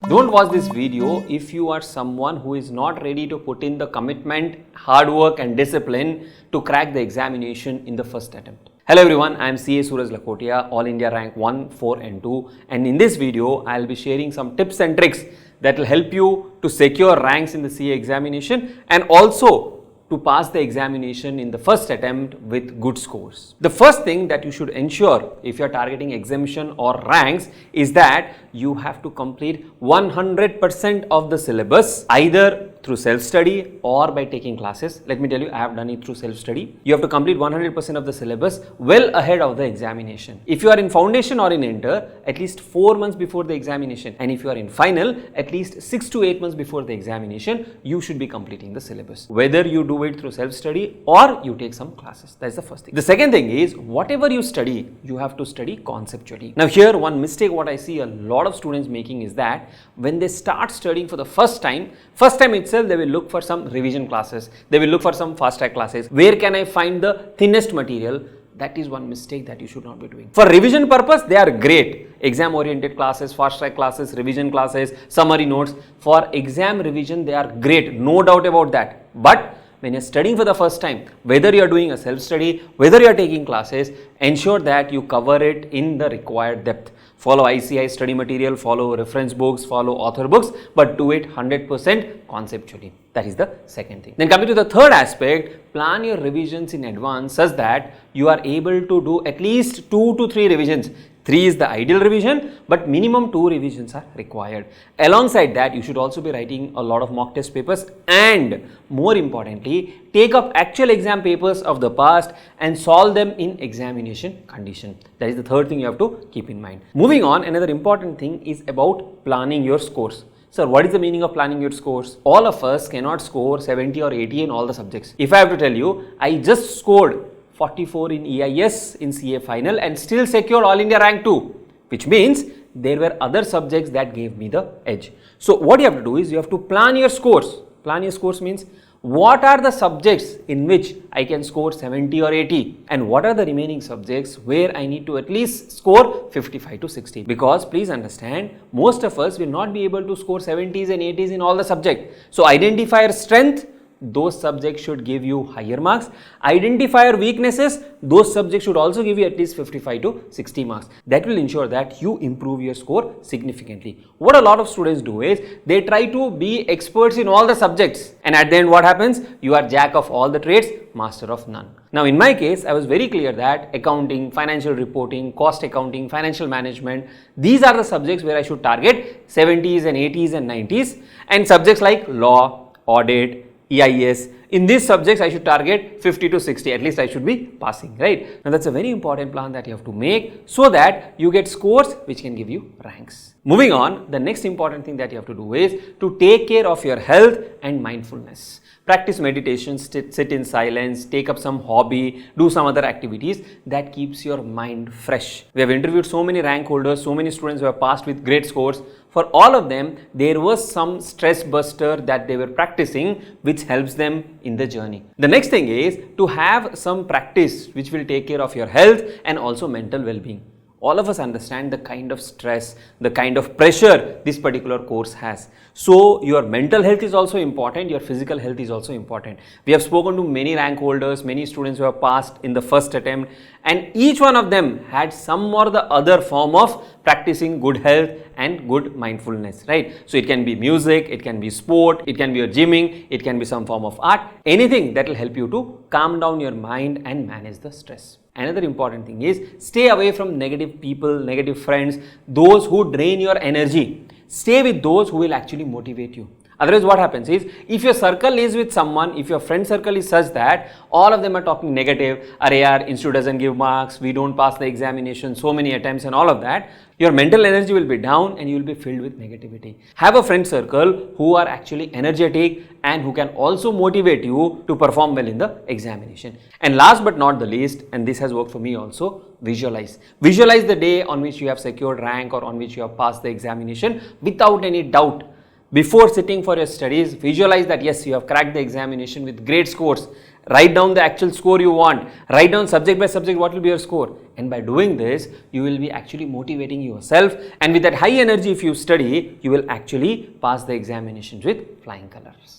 Don't watch this video if you are someone who is not ready to put in the commitment, hard work and discipline to crack the examination in the first attempt. Hello everyone, I am CA Suraj All India rank 1, 4 and 2, and in this video I will be sharing some tips and tricks that will help you to secure ranks in the CA examination and also to pass the examination in the first attempt with good scores. The first thing that you should ensure if you are targeting exemption or ranks is that you have to complete 100% of the syllabus either through self-study or by taking classes. Let me tell you, I have done it through self-study. You have to complete 100% of the syllabus well ahead of the examination. If you are in foundation or in inter, at least 4 months before the examination, and if you are in final, at least 6 to 8 months before the examination, you should be completing the syllabus. Whether you do it through self-study or you take some classes. That's the first thing. The second thing is, whatever you study, you have to study conceptually. Now here, one mistake what I see a lot of students making is that when they start studying for the first time itself, they will look for some revision classes, they will look for some fast track classes. Where can I find the thinnest material? That is one mistake that you should not be doing. For revision purpose, they are great. Exam oriented classes, fast track classes, revision classes, summary notes. For exam revision, they are great, no doubt about that. But when you are studying for the first time, whether you are doing a self-study, whether you are taking classes, ensure that you cover it in the required depth. Follow ICI study material, follow reference books, follow author books, but do it 100% conceptually. That is the second thing. Then coming to the third aspect, plan your revisions in advance such that you are able to do at least 2 to 3 revisions. 3 is the ideal revision, but minimum 2 revisions are required. Alongside that, you should also be writing a lot of mock test papers and more importantly, take up actual exam papers of the past and solve them in examination condition. That is the third thing you have to keep in mind. Moving on, another important thing is about planning your scores. Sir, what is the meaning of planning your scores? All of us cannot score 70 or 80 in all the subjects. If I have to tell you, I just scored 44 in EIS in CA final and still secured All India rank 2, which means there were other subjects that gave me the edge. So what you have to do is you have to plan your scores. Plan your scores means what are the subjects in which I can score 70 or 80 and what are the remaining subjects where I need to at least score 55 to 60. Because please understand, most of us will not be able to score 70s and 80s in all the subjects. So identify your strength. Those subjects should give you higher marks. Identify your weaknesses. Those subjects should also give you at least 55 to 60 marks. That will ensure that you improve your score significantly. What a lot of students do is they try to be experts in all the subjects, and at the end what happens? You are jack of all the trades, master of none. Now in my case, I was very clear that accounting, financial reporting, cost accounting, financial management, these are the subjects where I should target 70s and 80s and 90s, and subjects like law, audit, EIS, in these subjects I should target 50 to 60, at least I should be passing, right? Now that's a very important plan that you have to make so that you get scores which can give you ranks. Moving on, the next important thing that you have to do is to take care of your health and mindfulness. Practice meditation, sit in silence, take up some hobby, do some other activities that keeps your mind fresh. We have interviewed so many rank holders, so many students who have passed with great scores. For all of them, there was some stress buster that they were practicing which helps them in the journey. The next thing is to have some practice which will take care of your health and also mental well-being. All of us understand the kind of stress, the kind of pressure this particular course has. So your mental health is also important, your physical health is also important. We have spoken to many rank holders, many students who have passed in the first attempt, and each one of them had some or the other form of practicing good health and good mindfulness, right? So it can be music, it can be sport, it can be your gymming, it can be some form of art, anything that will help you to calm down your mind and manage the stress. Another important thing is stay away from negative people, negative friends, those who drain your energy. Stay with those who will actually motivate you. Otherwise what happens is, if your circle is with someone, if your friend circle is such that all of them are talking negative, AIR institute doesn't give marks, we don't pass the examination, so many attempts and all of that, your mental energy will be down and you will be filled with negativity. Have a friend circle who are actually energetic and who can also motivate you to perform well in the examination. And last but not the least, and this has worked for me also, visualize. Visualize the day on which you have secured rank or on which you have passed the examination without any doubt. Before sitting for your studies, visualize that yes, you have cracked the examination with great scores. write down the actual score you want, write down subject by subject what will be your score, and by doing this you will be actually motivating yourself, and with that high energy if you study you will actually pass the examinations with flying colors.